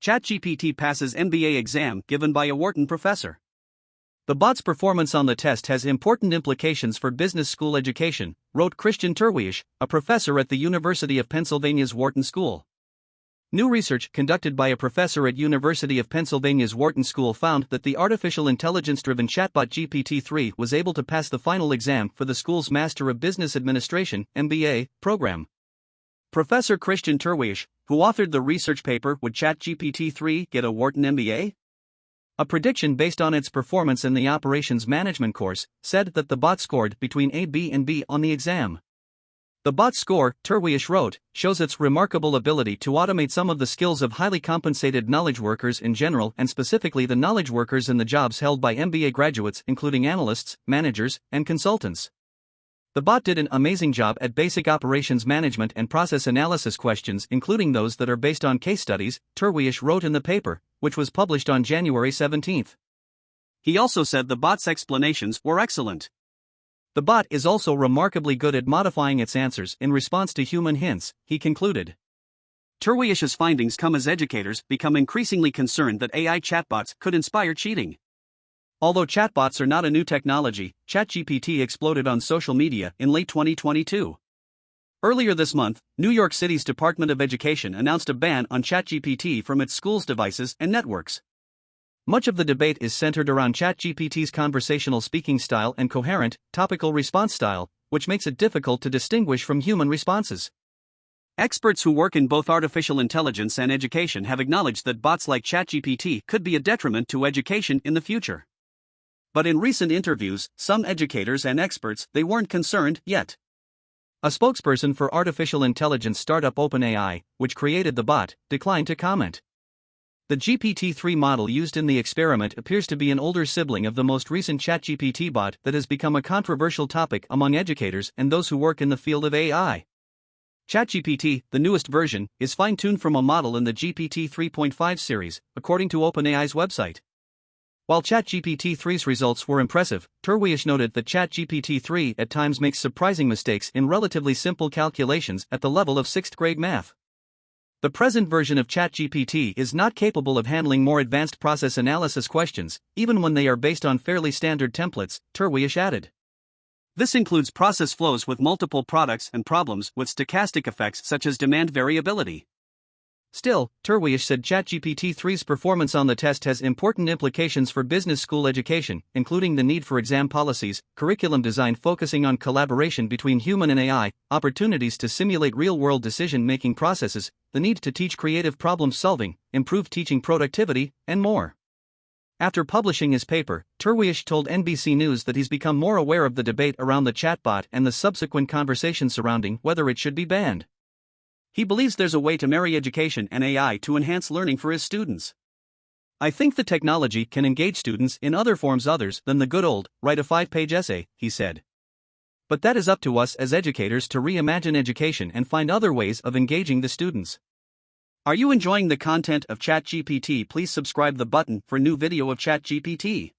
ChatGPT passes MBA exam given by a Wharton professor. The bot's performance on the test has important implications for business school education, wrote Christian Terwiesch, a professor at the University of Pennsylvania's Wharton School. New research conducted by a professor at University of Pennsylvania's Wharton School found that the artificial intelligence-driven chatbot GPT-3 was able to pass the final exam for the school's Master of Business Administration (MBA) program. Professor Christian Terwiesch, who authored the research paper Would ChatGPT-3 Get a Wharton MBA? A prediction based on its performance in the Operations Management course, said that the bot scored between A, B, and B on the exam. The bot's score, Terwiesch wrote, shows its remarkable ability to automate some of the skills of highly compensated knowledge workers in general and specifically the knowledge workers in the jobs held by MBA graduates, including analysts, managers, and consultants. The bot did an amazing job at basic operations management and process analysis questions, including those that are based on case studies, Terwiesch wrote in the paper, which was published on January 17. He also said the bot's explanations were excellent. The bot is also remarkably good at modifying its answers in response to human hints, he concluded. Terwiesch's findings come as educators become increasingly concerned that AI chatbots could inspire cheating. Although chatbots are not a new technology, ChatGPT exploded on social media in late 2022. Earlier this month, New York City's Department of Education announced a ban on ChatGPT from its schools' devices and networks. Much of the debate is centered around ChatGPT's conversational speaking style and coherent, topical response style, which makes it difficult to distinguish from human responses. Experts who work in both artificial intelligence and education have acknowledged that bots like ChatGPT could be a detriment to education in the future. But in recent interviews, some educators and experts, they weren't concerned yet. A spokesperson for artificial intelligence startup OpenAI, which created the bot, declined to comment. The GPT-3 model used in the experiment appears to be an older sibling of the most recent ChatGPT bot that has become a controversial topic among educators and those who work in the field of AI. ChatGPT, the newest version, is fine-tuned from a model in the GPT 3.5 series, according to OpenAI's website. While ChatGPT-3's results were impressive, Terwiesch noted that ChatGPT-3 at times makes surprising mistakes in relatively simple calculations at the level of 6th grade math. The present version of ChatGPT is not capable of handling more advanced process analysis questions, even when they are based on fairly standard templates, Terwiesch added. This includes process flows with multiple products and problems with stochastic effects such as demand variability. Still, Terwiesch said ChatGPT-3's performance on the test has important implications for business school education, including the need for exam policies, curriculum design focusing on collaboration between human and AI, opportunities to simulate real-world decision-making processes, the need to teach creative problem-solving, improve teaching productivity, and more. After publishing his paper, Terwiesch told NBC News that he's become more aware of the debate around the chatbot and the subsequent conversation surrounding whether it should be banned. He believes there's a way to marry education and AI to enhance learning for his students. I think the technology can engage students in other forms others than the good old, write a 5-page essay, he said. But that is up to us as educators to reimagine education and find other ways of engaging the students. Are you enjoying the content of ChatGPT? Please subscribe the button for new video of ChatGPT.